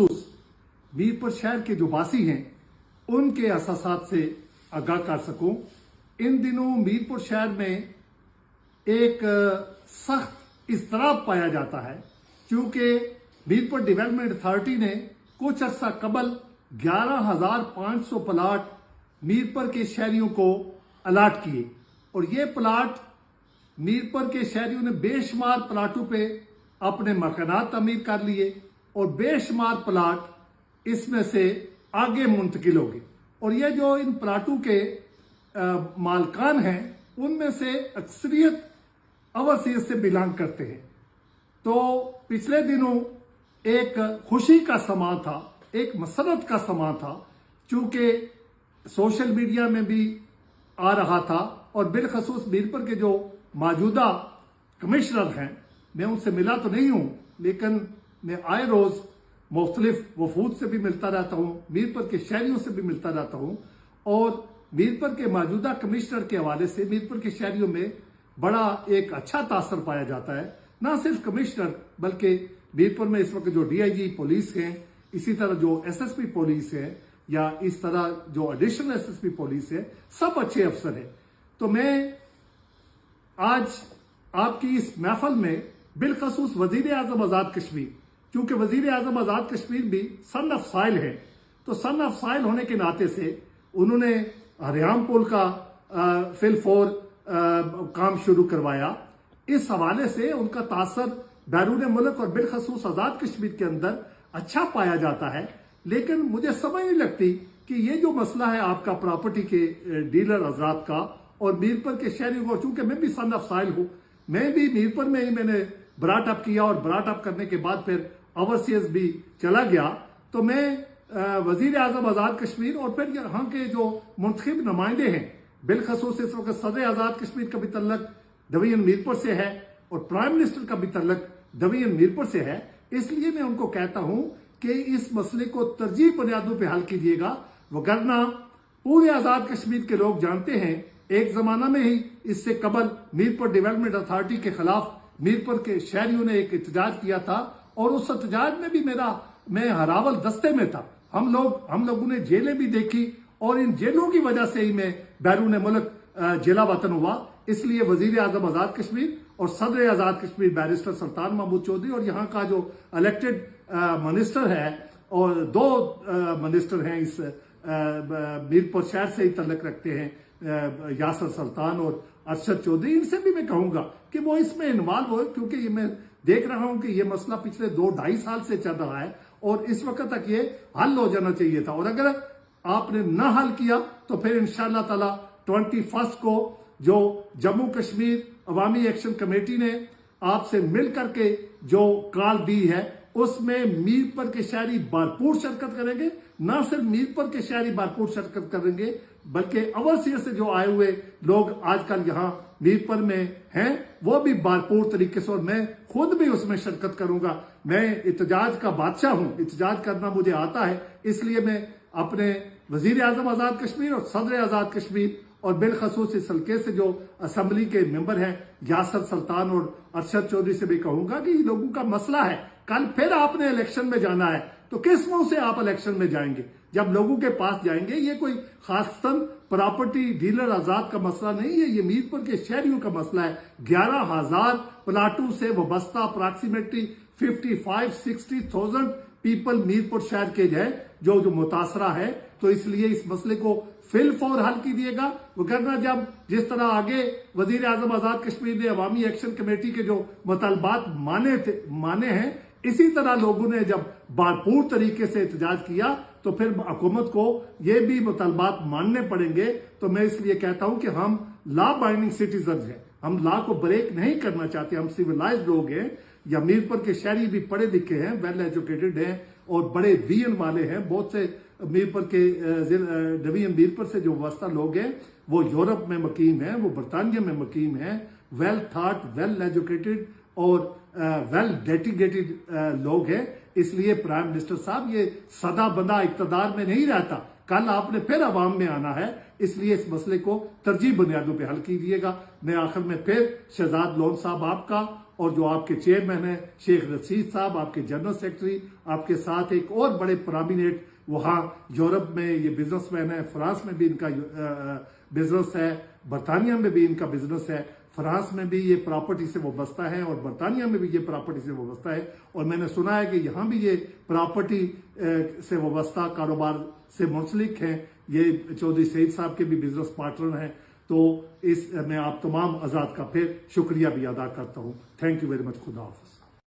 बिलखसूस मीरपुर शहर के जो वासी हैं उनके अहसासात से आगाह कर सकूं। इन दिनों मीरपुर शहर में एक सख्त इज़्तिराब पाया जाता है, क्योंकि मीरपुर डेवलपमेंट अथॉरिटी ने कुछ अर्सा कबल 11,500 प्लाट मीरपुर के शहरियों को अलाट किए और ये प्लाट मीरपुर के शहरियों ने बेशुमार प्लाटों पे अपने मकानात तमीर कर लिए और बेशुमार प्लाट इसमें से आगे मुंतकिल हो गए। और ये जो इन प्लाटों के मालकान हैं उनमें से अक्सरियत ओवरसीज से बिलोंग करते हैं। तो पिछले दिनों एक खुशी का समा था, एक मसरत का समा था, चूंकि सोशल मीडिया में भी आ रहा था और बिलखसूस मीरपुर के जो मौजूदा कमिश्नर हैं, मैं उनसे मिला तो नहीं हूं, लेकिन मैं आए रोज मुख्तलिफ वफूद से भी मिलता रहता हूं, मीरपुर के शहरियों से भी मिलता रहता हूं और मीरपुर के मौजूदा कमिश्नर के हवाले से मीरपुर के शहरियों में बड़ा एक अच्छा तासर पाया जाता है। ना सिर्फ कमिश्नर बल्कि मीरपुर में इस वक्त जो DIG पुलिस हैं, इसी तरह जो SSP पुलिस है या इस तरह जो एडिशनल SSP पुलिस है, सब अच्छे अफसर हैं। तो मैं आज आपकी इस महफल में बिलखसूस वजीर आजम आजाद कश्मीर, क्योंकि वजीर आजम आजाद कश्मीर भी सन ऑफ साइल है, तो सन ऑफ साइल होने के नाते से उन्होंने हरियाम पुल का फिल-4 काम शुरू करवाया। इस हवाले से उनका तासर बैरून मुल्क और बिलखसूस आजाद कश्मीर के अंदर अच्छा पाया जाता है। लेकिन मुझे समझ नहीं लगती कि ये जो मसला है आपका प्रॉपर्टी के डीलर हजरात का और मीरपुर के शहरियों को, चूंकि मैं भी सन ऑफ साइल हूं, मैं भी मीरपुर में ही मैंने ब्राट अप किया और ब्राट अप करने के बाद फिर ओवरसीज भी चला गया, तो मैं वजीर आजम आजाद कश्मीर और फिर यहाँ के जो मुंतखब नुमाइंदे हैं, बिलखसूस इस वक्त सदर आजाद कश्मीर का भी तल्लक डिवीजन मीरपुर से है और प्राइम मिनिस्टर का भी तल्लक डिवीजन मीरपुर से है, इसलिए मैं उनको कहता हूं कि इस मसले को तरजीह बुनियादों पर हल कीजिएगा। वगरना पूरे आजाद कश्मीर के लोग जानते हैं, एक जमाना में ही इससे कबल मीरपुर डेवलपमेंट अथॉरिटी के खिलाफ मीरपुर के शहरियों ने एक एहतजाज किया था और उस एहतजाज में भी मैं हरावल दस्ते में था। हम लोगों ने जेलें भी देखी और इन जेलों की वजह से ही मैं बैरून मुल्क जिला वतन हुआ। इसलिए वजीर आजम आजाद कश्मीर और सदर आजाद कश्मीर बैरिस्टर सुल्तान महमूद चौधरी और यहाँ का जो इलेक्टेड मिनिस्टर है और 2 मिनिस्टर हैं इस मीरपुर शहर से ही तल्लक रखते हैं, यासर सुल्तान और अरशद चौधरी, इनसे भी मैं कहूंगा कि वो इसमें इन्वॉल्व हो, क्योंकि ये मैं देख रहा हूं कि ये मसला पिछले 2-2.5 साल से चल रहा है और इस वक्त तक ये हल हो जाना चाहिए था। और अगर आपने ना हल किया तो फिर इंशाअल्लाह ताला 21 को जो जम्मू कश्मीर अवामी एक्शन कमेटी ने आपसे मिल करके जो कॉल दी है उसमें मीरपुर के शहरी भरपूर शिरकत करेंगे। ना सिर्फ मीरपुर के शहरी भरपूर शिरकत करेंगे बल्कि ओवरसीज से जो आए हुए लोग आजकल यहाँ मीरपुर में हैं वो भी भरपूर तरीके से, और मैं खुद भी उसमें शिरकत करूंगा। मैं एहतजाज का बादशाह हूं, एहतजाज करना मुझे आता है, इसलिए मैं अपने वजीर आजम आजाद कश्मीर और सदर आजाद कश्मीर और बिलखसूस इस हल्के से जो असम्बली के मेंबर हैं यासर सुल्तान और अरशद चौधरी से भी कहूंगा कि ये लोगों का मसला है। कल फिर आपने इलेक्शन में जाना है तो किस मुंह से आप इलेक्शन में जाएंगे? जब लोगों के पास जाएंगे, ये कोई खासतन प्रॉपर्टी डीलर आजाद का मसला नहीं है, ये मीरपुर के शहरियों का मसला है। 11,000 प्लाटों से वाबस्ता अप्रॉक्सीमेटली 55-60,000 पीपल मीरपुर शहर के है जो मुतासरा है। तो इसलिए इस मसले को फिल-4 हल कीजिएगा। वगरना जब जिस तरह आगे वजीर आजम आजाद कश्मीर ने अवामी एक्शन कमेटी के जो मुतालबात माने हैं, इसी तरह लोगों ने जब भरपूर तरीके से एहतजाज किया तो फिर हुकूमत को ये भी मुतालबात मानने पड़ेंगे। तो मैं इसलिए कहता हूं कि हम लॉ बाइंडिंग सिटीजन हैं, हम लॉ को ब्रेक नहीं करना चाहते, हम सिविलाइज्ड लोग हैं। या मीरपुर के शहरी भी पढ़े लिखे हैं, वेल एजुकेटेड हैं और बड़े विजन वाले हैं। बहुत से मीरपुर के डिवीजन मीरपुर से जो वास्ता लोग हैं वो यूरोप में मुकीम हैं, वो बरतानिया में मुकीम हैं, वेल थॉट, वेल एजुकेटेड और वेल डेडिकेटेड लोग हैं। इसलिए प्राइम मिनिस्टर साहब ये सदा बंदा इक्तदार में नहीं रहता, कल आपने फिर अवाम में आना है, इसलिए इस मसले को तरजीह बुनियादों पर हल कीजिएगा। मैं आखिर में फिर शहजाद लोन साहब आपका और जो आपके चेयरमैन हैं शेख रशीद साहब, आपके जनरल सेक्रेटरी, आपके साथ एक और बड़े प्रोमिनेंट वहाँ यूरोप में ये बिजनेसमैन है, फ्रांस में भी इनका बिजनेस है, बरतानिया में भी इनका बिजनेस है, फ्रांस में भी ये प्रॉपर्टी से वाबस्ता है और बरतानिया में भी ये प्रॉपर्टी से वाबस्ता है। और मैंने सुना है कि यहाँ भी ये प्रॉपर्टी से वाबस्ता कारोबार से मुंसलिक हैं। ये चौधरी सईद साहब के भी बिजनेस पार्टनर हैं। तो इस मैं आप तमाम आज़ाद का फिर शुक्रिया भी अदा करता हूँ। Thank you very much. खुदा हाफिज़।